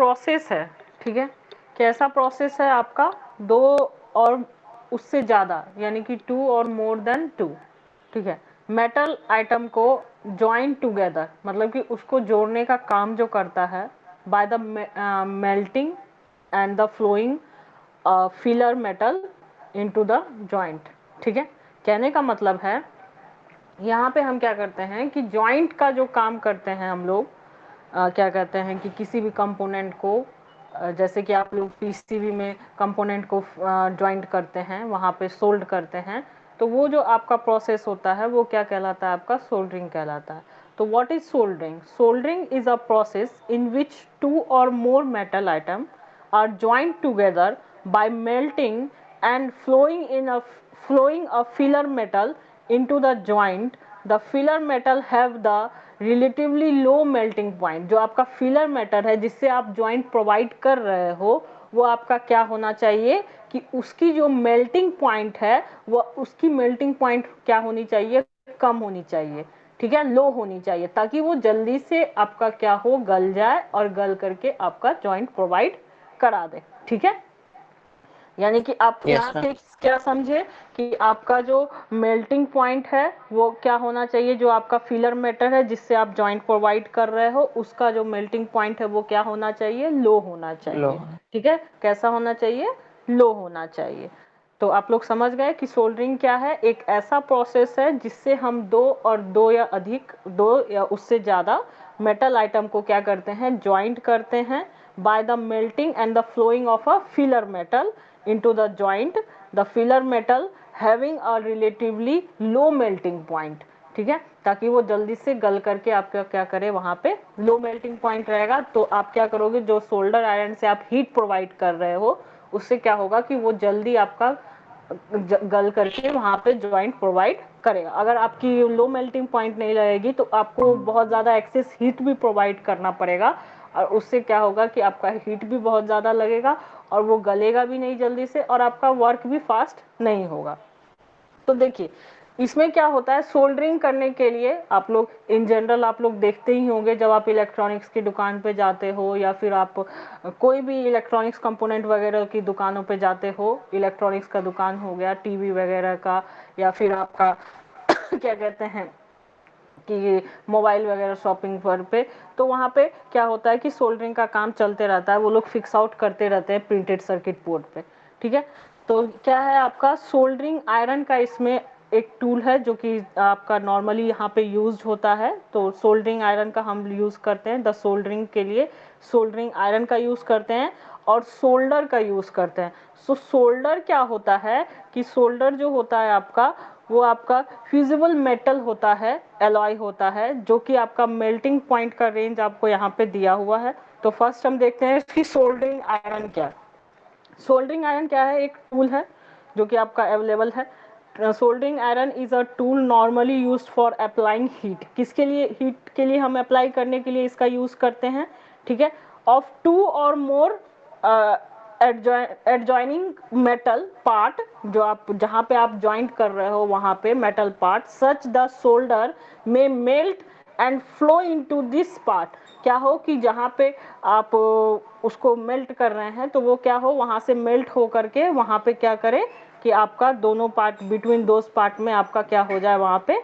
Process है, ठीक है। कैसा प्रोसेस है आपका, दो और उससे ज़्यादा, यानी कि to or more than to, ठीक है, मेटल आइटम को जॉइन टुगेदर, मतलब कि उसको जोड़ने का काम जो करता है, by the melting and the flowing filler metal into the joint, ठीक है। कहने का मतलब है यहाँ पे हम क्या करते हैं कि जॉइंट का जो काम करते हैं हम लोग, क्या कहते हैं कि किसी भी कंपोनेंट को, जैसे कि आप लोग पीसीबी में कंपोनेंट को जॉइंट करते हैं, वहाँ पे सोल्ड करते हैं, तो वो जो आपका प्रोसेस होता है वो क्या कहलाता है, आपका सोल्डरिंग कहलाता है। तो what is soldering? Soldering is a process in which two or more metal item are joined together by melting and flowing a filler metal into the joint. The filler metal have the relatively low melting point. जो आपका filler metal है जिससे आप joint provide कर रहे हो, वो आपका क्या होना चाहिए कि उसकी जो melting point है वो उसकी melting point क्या होनी चाहिए, कम होनी चाहिए, ठीक है, लो होनी चाहिए, ताकि वो जल्दी से आपका क्या हो, गल जाए और गल करके आपका जॉइंट प्रोवाइड करा दे, ठीक है। यानी कि आप यहाँ से क्या समझे कि आपका जो मेल्टिंग पॉइंट है वो क्या होना चाहिए, जो आपका फिलर मेटल है जिससे आप जॉइंट प्रोवाइड कर रहे हो, उसका जो मेल्टिंग पॉइंट है वो क्या होना चाहिए, लो होना चाहिए, ठीक है। कैसा होना चाहिए, लो होना चाहिए। तो आप लोग समझ गए कि सोल्डरिंग क्या है, एक ऐसा प्रोसेस है जिससे हम दो और दो या अधिक, दो या उससे ज़्यादा मेटल आइटम को क्या करते हैं, जॉइंट करते हैं by the melting and the flowing of a filler metal into the joint, the filler metal having a relatively low melting point, ठीक है, ताकि वो जल्दी से गल करके आपका क्या करे, वहां पे लो मेल्टिंग पॉइंट रहेगा। तो आप क्या करोगे, जो सोल्डर आयरन से आप हीट प्रोवाइड कर रहे हो उससे क्या होगा कि वो जल्दी आपका गल करके वहां पे ज्वाइंट प्रोवाइड करेगा। अगर आपकी लो मेल्टिंग पॉइंट नहीं रहेगी तो आपको बहुत ज़्यादा एक्सेस हीट भी प्रोवाइड करना पड़ेगा, और उससे क्या होगा कि आपका हीट भी बहुत ज़्यादा लगेगा और वो गलेगा भी नहीं जल्दी से, और आपका वर्क भी फास्ट नहीं होगा। तो देखिए इसमें क्या होता है, सोल्डरिंग करने के लिए आप लोग इन जनरल आप लोग देखते ही होंगे, जब आप इलेक्ट्रॉनिक्स की दुकान पे जाते हो या फिर आप कोई भी इलेक्ट्रॉनिक्स कंपोनेंट वगैरह की दुकानों पे जाते हो, इलेक्ट्रॉनिक्स का दुकान हो गया, टीवी वगैरह का, या फिर आपका क्या कहते हैं कि मोबाइल वगैरह शॉपिंग पर पे, तो वहाँ पे क्या होता है कि सोल्डरिंग का काम चलते रहता है, वो लोग फिक्स आउट करते रहते हैं प्रिंटेड सर्किट बोर्ड पे, ठीक है। तो क्या है आपका सोल्डरिंग आयरन का इसमें एक टूल है जो कि आपका नॉर्मली यहाँ पे यूज होता है। तो सोल्डरिंग आयरन का हम यूज़ करते हैं, द सोल्डरिंग के लिए सोल्डरिंग आयरन का यूज़ करते हैं और सोल्डर का यूज़ करते हैं। सो सोल्डर क्या होता है कि सोल्डर जो होता है आपका, वो आपका फ्यूजिबल मेटल होता है, एलॉय होता है, जो कि आपका मेल्टिंग पॉइंट का रेंज आपको यहाँ पे दिया हुआ है। तो फर्स्ट हम देखते हैं कि सोल्डरिंग आयरन क्या है। सोल्डरिंग आयरन क्या है, एक टूल है जो कि आपका अवेलेबल है। Soldering iron is a tool normally used for applying heat. किसके लिए, हीट के लिए हम अप्लाई करने के लिए इसका यूज करते हैं, ठीक है। Of to or more adjoining metal part, जो आप जहाँ पे आप ज्वाइंट कर रहे हो वहाँ पे metal part, such the solder में melt and flow into this part. क्या हो कि जहाँ पे आप उसको मेल्ट कर रहे हैं तो वो क्या हो, वहाँ से मेल्ट हो करके वहाँ पे क्या करे कि आपका दोनों पार्ट, बिटवीन दोज पार्ट में आपका क्या हो जाए, वहाँ पे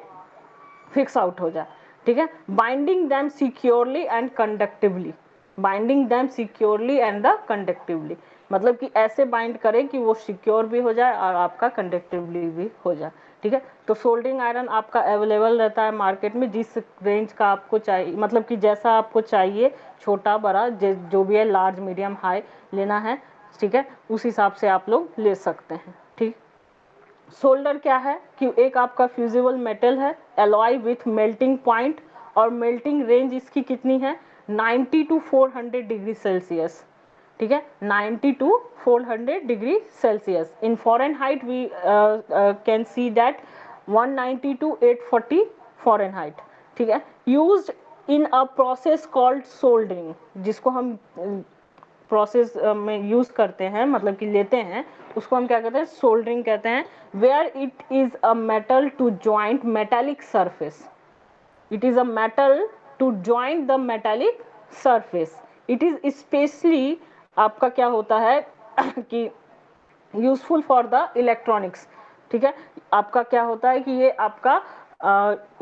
फिक्स आउट हो जाए, ठीक है। Binding them securely and conductively, binding them securely and the conductively, मतलब कि ऐसे बाइंड करें कि वो सिक्योर भी हो जाए और आपका कंडक्टिवली भी हो जाए, ठीक है। तो सोल्डरिंग आयरन आपका अवेलेबल रहता है मार्केट में, जिस रेंज का आपको चाहिए, मतलब कि जैसा आपको चाहिए, छोटा बड़ा जो भी है, लार्ज मीडियम हाई लेना है, ठीक है, उस हिसाब से आप लोग ले सकते हैं, ठीक। सोल्डर क्या है कि एक आपका फ्यूजिबल मेटल है, एलॉय विथ मेल्टिंग पॉइंट, और मेल्टिंग रेंज इसकी कितनी है, 90 टू 400 डिग्री सेल्सियस, ठीक है, 90 टू 400 degree Celsius. In Fahrenheit we can see that 190 टू 840 फॉरेनहाइट, ठीक है। Used in a process called soldering, जिसको हम प्रोसेस में यूज करते हैं, मतलब कि लेते हैं, उसको हम क्या कहते हैं, सोल्डरिंग कहते हैं। Where it is a metal to joint metallic surface, it is a metal to joint the metallic surface, it is specially आपका क्या होता है कि यूजफुल फॉर द इलेक्ट्रॉनिक्स, ठीक है। आपका क्या होता है कि ये आपका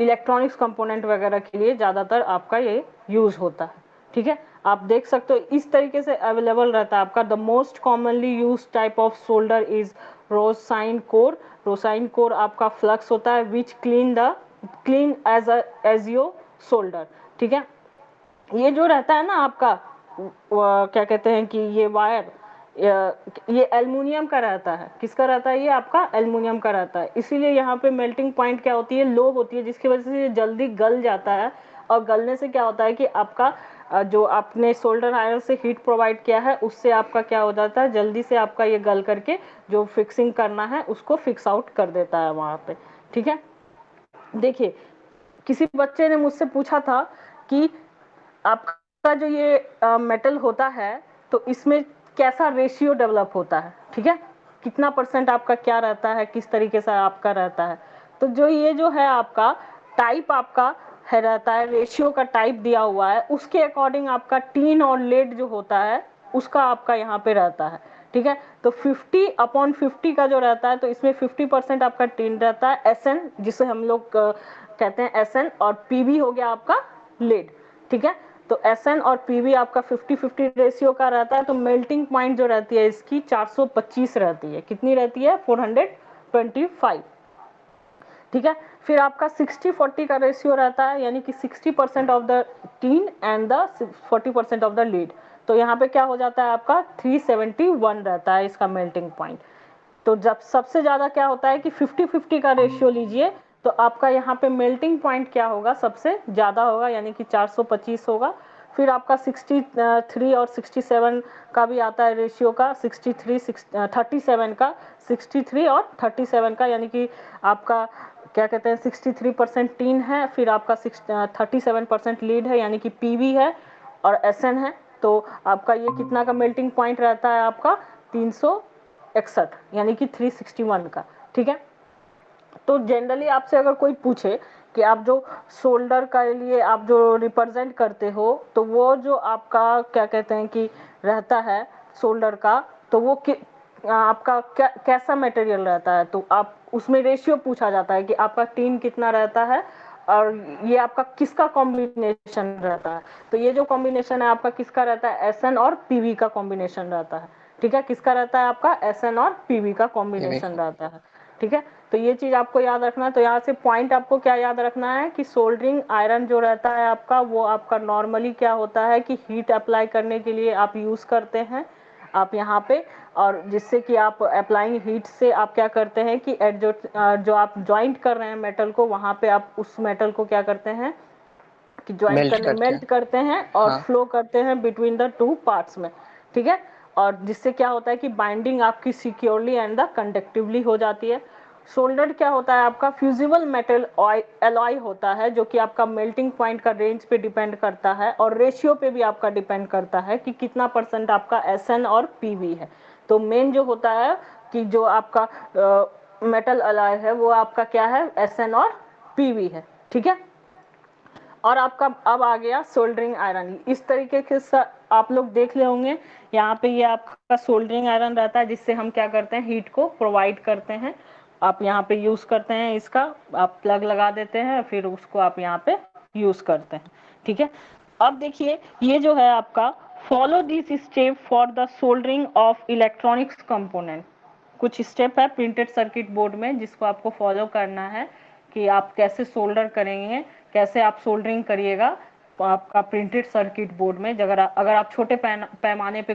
इलेक्ट्रॉनिक्स कंपोनेंट वगैरह के लिए ज़्यादातर आपका ये यूज होता है, ठीक है। आप देख सकते हो इस तरीके से अवेलेबल रहता है आपका। The most commonly use type of solder is rosin core. Rosin core आपका फ्लक्स होता है which clean as your solder, ठीक है। ये जो रहता है ना आपका क्या कहते हैं कि ये वायर, ये एल्युमिनियम का रहता है। किसका रहता है? ये आपका एल्युमिनियम का रहता है। इसीलिए यहाँ पे मेल्टिंग पॉइंट क्या होती है, लो होती है, जिसकी वजह से ये जल्दी गल जाता है। और गलने से क्या होता है कि आपका जो आपने सोल्डर आयरन से हीट प्रोवाइड किया है उससे आपका क्या हो जाता है, जल्दी से आपका ये गल करके जो फिक्सिंग करना है उसको फिक्स आउट कर देता है वहाँ पे, ठीक है। देखिए किसी बच्चे ने मुझसे पूछा था कि आपका जो ये मेटल होता है तो इसमें कैसा रेशियो डेवलप होता है, ठीक है, कितना परसेंट आपका क्या रहता है, किस तरीके से आपका रहता है। तो जो ये जो है आपका टाइप आपका है रहता है, रेशियो का टाइप दिया हुआ है, उसके अकॉर्डिंग आपका टीन और लेड जो होता है उसका आपका यहाँ पे रहता है, ठीक है। तो 50/50 का जो रहता है तो इसमें 50% आपका टीन रहता है, SN जिसे हम लोग कहते हैं SN, और PB हो गया आपका लेड, ठीक है। तो SN और PB आपका 50-50 रेशियो का रहता है। तो मेल्टिंग पॉइंट जो रहती है इसकी 425 रहती है। कितनी रहती है? 425, ठीक है। फिर आपका 60-40 का रेशियो रहता है, यानी कि 60% of the tin and the 40% of the lead. तो यहाँ पे क्या हो जाता है आपका 371 रहता है इसका मेल्टिंग पॉइंट। तो जब सबसे ज्यादा क्या होता है कि 50-50 का रेशियो लीजिए तो आपका यहाँ पे मेल्टिंग पॉइंट क्या होगा, सबसे ज्यादा होगा, यानी कि 425 होगा। फिर आपका 63 और 67 का भी आता है रेशियो का, 37 का, 63 और 37 का, यानी कि आपका क्या कहते हैं 63% टीन है, फिर आपका 37% लीड है, यानी कि PB है और SN है। तो आपका ये कितना का मेल्टिंग पॉइंट रहता है आपका 361, यानी कि 361 का, ठीक है। तो जनरली आपसे अगर कोई पूछे कि आप जो शोल्डर के लिए आप जो रिप्रेजेंट करते हो तो वो जो आपका क्या कहते हैं कि रहता है शोल्डर का, तो वो आपका कैसा मटेरियल रहता है, तो आप उसमें रेशियो पूछा जाता है कि आपका टीन कितना रहता है और ये आपका किसका कॉम्बिनेशन रहता है। तो ये जो कॉम्बिनेशन है आपका किसका रहता है, SN और PB का कॉम्बिनेशन रहता है, ठीक है। किसका रहता है आपका? SN और PB का कॉम्बिनेशन रहता है, ठीक है। तो ये चीज आपको याद रखना है। तो यहाँ से पॉइंट आपको क्या याद रखना है कि सोल्डरिंग आयरन जो रहता है आपका वो आपका नॉर्मली क्या होता है कि हीट अप्लाई करने के लिए आप यूज करते हैं आप यहाँ पे, और जिससे कि आप अप्लाइंग हीट से आप क्या करते हैं कि जो आप ज्वाइंट कर रहे हैं मेटल को, वहां पे आप उस मेटल को क्या करते हैं कि ज्वाइंट करने मेल्ट करते हैं और हाँ। फ्लो करते हैं बिटवीन द टू पार्ट्स में, ठीक है। और जिससे क्या होता है कि बाइंडिंग आपकी सिक्योरली एंड द कंडक्टिवली हो जाती है। सोल्डर क्या होता है आपका फ्यूजिबल मेटल एलॉय होता है, जो कि आपका मेल्टिंग पॉइंट का रेंज पे डिपेंड करता है और रेशियो पे भी आपका डिपेंड करता है कि कितना परसेंट आपका SN और PB है। तो मेन जो होता है कि जो आपका मेटल एलॉय है वो आपका क्या है, SN और PB है, ठीक है। और आपका अब आ गया सोल्डरिंग आयरन। इस तरीके से आप लोग देख ले होंगे, यहाँ पे ये आपका सोल्डरिंग आयरन रहता है जिससे हम क्या करते हैं हीट को प्रोवाइड करते हैं। आप यहाँ पे यूज करते हैं इसका, आप प्लग लगा देते हैं फिर उसको आप यहाँ पे यूज करते हैं, ठीक है। अब देखिए ये जो है आपका follow this step for the soldering of electronics component. कुछ स्टेप है प्रिंटेड सर्किट बोर्ड में जिसको आपको फॉलो करना है कि आप कैसे सोल्डर करेंगे, कैसे आप सोल्डरिंग करिएगा आपका प्रिंटेड सर्किट बोर्ड में। अगर आप छोटे पैमाने पे